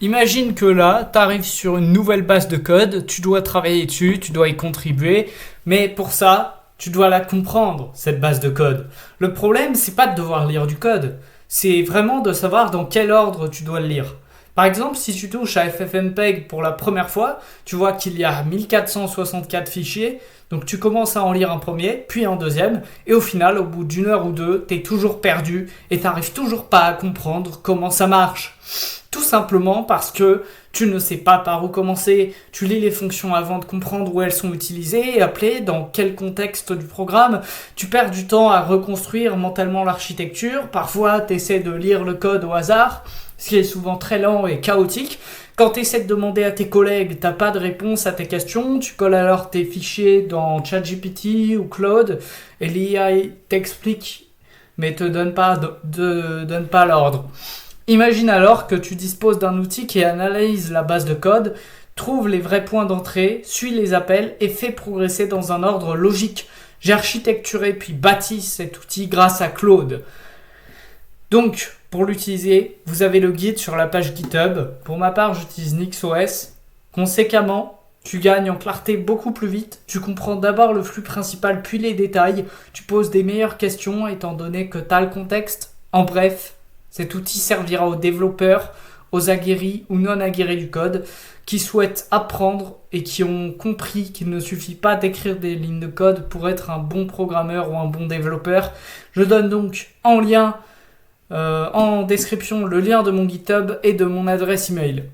Imagine que là, tu arrives sur une nouvelle base de code, tu dois travailler dessus, tu dois y contribuer, mais pour ça, tu dois la comprendre, cette base de code. Le problème, c'est pas de devoir lire du code, c'est vraiment de savoir dans quel ordre tu dois le lire. Par exemple, si tu touches à FFmpeg pour la première fois, tu vois qu'il y a 1464 fichiers, donc tu commences à en lire un premier, puis un deuxième, et au final, au bout d'une heure ou deux, tu es toujours perdu et tu n'arrives toujours pas à comprendre comment ça marche. Tout simplement parce que tu ne sais pas par où commencer, tu lis les fonctions avant de comprendre où elles sont utilisées et appelées, dans quel contexte du programme, tu perds du temps à reconstruire mentalement l'architecture, parfois tu essaies de lire le code au hasard, ce qui est souvent très lent et chaotique. Quand tu essaies de demander à tes collègues, tu n'as pas de réponse à tes questions, tu colles alors tes fichiers dans ChatGPT ou Claude et l'IA t'explique mais te donne pas l'ordre. Imagine alors que tu disposes d'un outil qui analyse la base de code, trouve les vrais points d'entrée, suit les appels et fait progresser dans un ordre logique. J'ai architecturé puis bâti cet outil grâce à Claude. Donc, pour l'utiliser, vous avez le guide sur la page GitHub. Pour ma part, j'utilise NixOS. Conséquemment, tu gagnes en clarté beaucoup plus vite. Tu comprends d'abord le flux principal puis les détails. Tu poses des meilleures questions étant donné que tu as le contexte. En bref, cet outil servira aux développeurs, aux aguerris ou non aguerris du code qui souhaitent apprendre et qui ont compris qu'il ne suffit pas d'écrire des lignes de code pour être un bon programmeur ou un bon développeur. Je donne donc en description le lien de mon GitHub et de mon adresse email.